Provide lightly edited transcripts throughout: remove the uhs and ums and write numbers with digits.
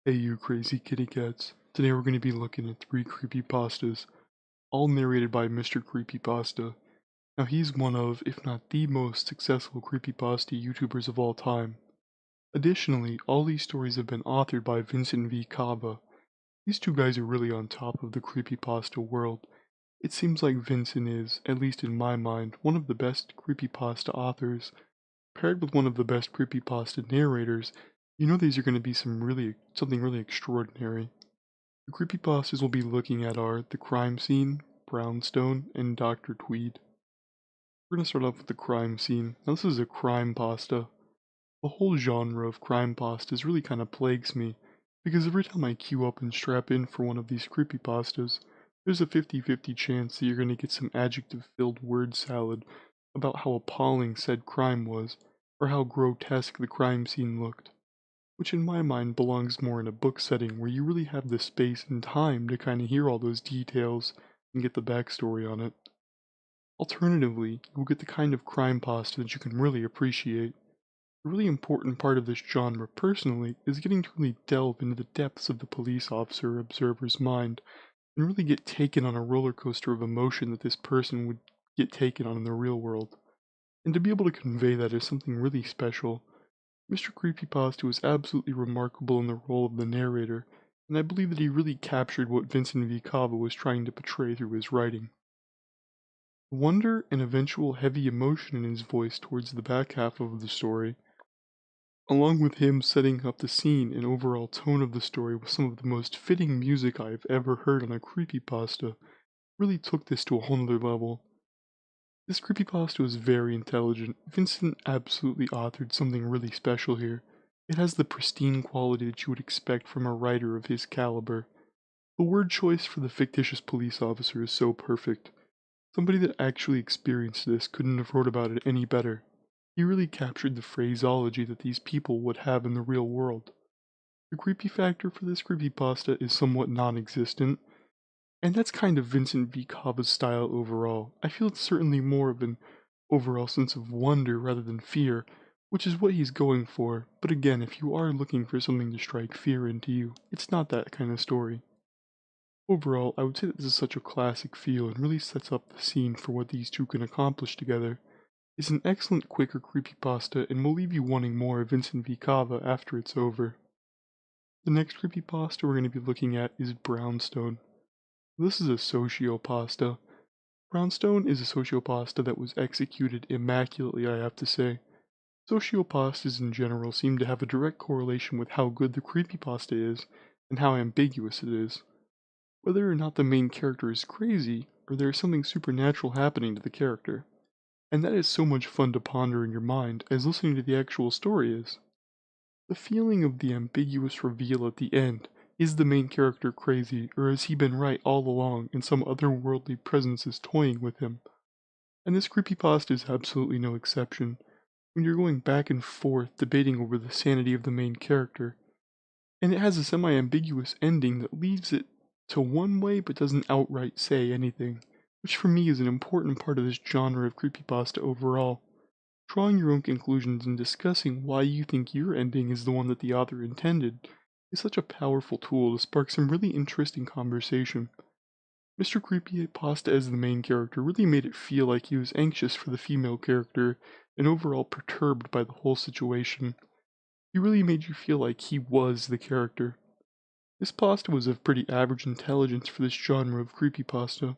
Hey you crazy kitty cats. Today we're going to be looking at 3 creepypastas, all narrated by Mr. Creepypasta. Now he's one of, if not the most successful creepypasta YouTubers of all time. Additionally, all these stories have been authored by Vincent V. Cava. These two guys are really on top of the creepypasta world. It seems like Vincent is, at least in my mind, one of the best creepypasta authors. Paired with one of the best creepypasta narrators, you know these are going to be something really extraordinary. The creepypastas we'll be looking at are The Crime Scene, Brownstone, and Dr. Tweed. We're going to start off with The Crime Scene. Now this is a crime pasta. The whole genre of crime pastas really kind of plagues me, because every time I queue up and strap in for one of these creepypastas, there's a 50-50 chance that you're going to get some adjective-filled word salad about how appalling said crime was, or how grotesque the crime scene looked, which in my mind belongs more in a book setting where you really have the space and time to kind of hear all those details and get the backstory on it. Alternatively, you'll get the kind of crime pasta that you can really appreciate. A really important part of this genre, personally, is getting to really delve into the depths of the police officer or observer's mind, and really get taken on a roller coaster of emotion that this person would get taken on in the real world. And to be able to convey that is something really special. Mr. Creepypasta was absolutely remarkable in the role of the narrator, and I believe that he really captured what Vincent V. Cava was trying to portray through his writing. The wonder and eventual heavy emotion in his voice towards the back half of the story, along with him setting up the scene and overall tone of the story with some of the most fitting music I have ever heard on a creepypasta, really took this to a whole nother level. This creepypasta was very intelligent. Vincent absolutely authored something really special here. It has the pristine quality that you would expect from a writer of his caliber. The word choice for the fictitious police officer is so perfect. Somebody that actually experienced this couldn't have wrote about it any better. He really captured the phraseology that these people would have in the real world. The creepy factor for this creepypasta is somewhat non-existent, and that's kind of Vincent V. Cava's style overall. I feel it's certainly more of an overall sense of wonder rather than fear, which is what he's going for, but again, if you are looking for something to strike fear into you, it's not that kind of story. Overall, I would say that this is such a classic feel and really sets up the scene for what these two can accomplish together. It's an excellent quicker creepypasta and will leave you wanting more of Vincent V. Cava after it's over. The next creepypasta we're going to be looking at is Brownstone. This is a sociopasta. Brownstone is a sociopasta that was executed immaculately, I have to say. Sociopastas in general seem to have a direct correlation with how good the creepypasta is and how ambiguous it is. Whether or not the main character is crazy, or there is something supernatural happening to the character. And that is so much fun to ponder in your mind as listening to the actual story is. The feeling of the ambiguous reveal at the end. Is the main character crazy, or has he been right all along and some otherworldly presence is toying with him? And this creepypasta is absolutely no exception. When you're going back and forth debating over the sanity of the main character, and it has a semi-ambiguous ending that leaves it to one way but doesn't outright say anything, which for me is an important part of this genre of creepypasta overall. Drawing your own conclusions and discussing why you think your ending is the one that the author intended is such a powerful tool to spark some really interesting conversation. Mr. Creepypasta as the main character really made it feel like he was anxious for the female character and overall perturbed by the whole situation. He really made you feel like he was the character. This pasta was of pretty average intelligence for this genre of creepypasta.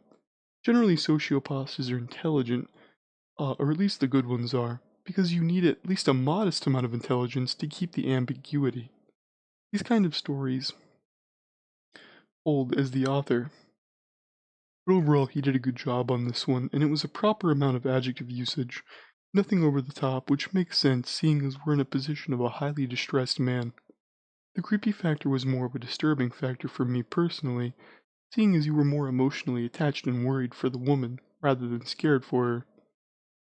Generally sociopastas are intelligent, or at least the good ones are, because you need at least a modest amount of intelligence to keep the ambiguity. These kind of stories hold as the author. But overall, he did a good job on this one, and it was a proper amount of adjective usage, nothing over the top, which makes sense seeing as we're in a position of a highly distressed man. The creepy factor was more of a disturbing factor for me personally, seeing as you were more emotionally attached and worried for the woman, rather than scared for her.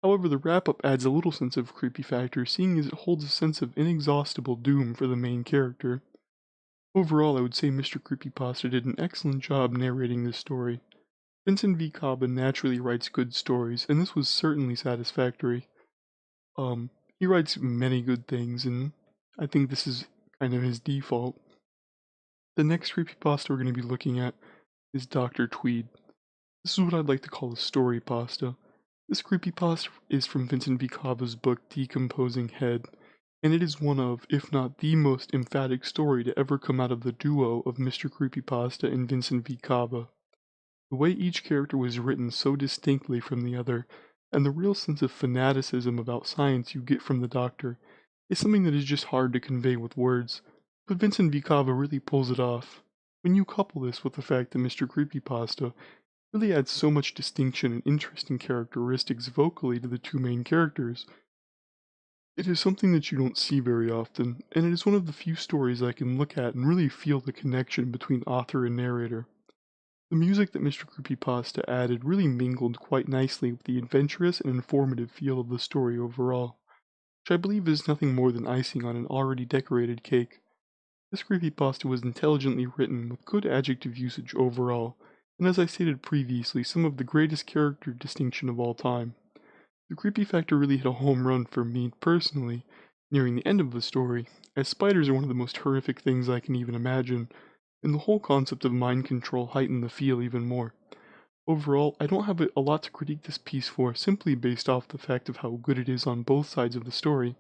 However, the wrap-up adds a little sense of creepy factor, seeing as it holds a sense of inexhaustible doom for the main character. Overall, I would say Mr. Creepypasta did an excellent job narrating this story. Vincent V. Cobbin naturally writes good stories, and this was certainly satisfactory. He writes many good things, and I think this is kind of his default. The next creepypasta we're going to be looking at is Dr. Tweed. This is what I'd like to call a story pasta. This creepypasta is from Vincent V. Cava's book Decomposing Head, and it is one of, if not the most emphatic story to ever come out of the duo of Mr. Creepypasta and Vincent V. Cava. The way each character was written so distinctly from the other, and the real sense of fanaticism about science you get from the Doctor, is something that is just hard to convey with words, but Vincent V. Cava really pulls it off. When you couple this with the fact that Mr. Creepypasta really adds so much distinction and interesting characteristics vocally to the two main characters, it is something that you don't see very often, and it is one of the few stories I can look at and really feel the connection between author and narrator. The music that Mr. Creepypasta added really mingled quite nicely with the adventurous and informative feel of the story overall, which I believe is nothing more than icing on an already decorated cake. This creepypasta was intelligently written with good adjective usage overall, and as I stated previously, some of the greatest character distinction of all time. The creepy factor really hit a home run for me personally, nearing the end of the story, as spiders are one of the most horrific things I can even imagine, and the whole concept of mind control heightened the feel even more. Overall, I don't have a lot to critique this piece for, simply based off the fact of how good it is on both sides of the story,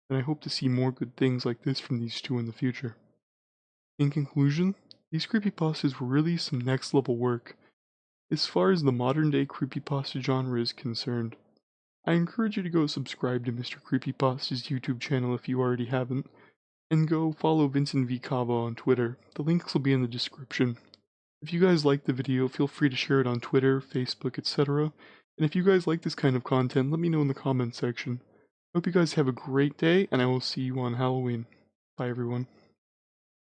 and I hope to see more good things like this from these two in the future. In conclusion, these creepypastas were really some next level work. As far as the modern day creepypasta genre is concerned, I encourage you to go subscribe to Mr. Creepypasta's YouTube channel if you already haven't, and go follow Vincent V. Cava on Twitter. The links will be in the description. If you guys liked the video, feel free to share it on Twitter, Facebook, etc. And if you guys like this kind of content, let me know in the comments section. Hope you guys have a great day, and I will see you on Halloween. Bye everyone.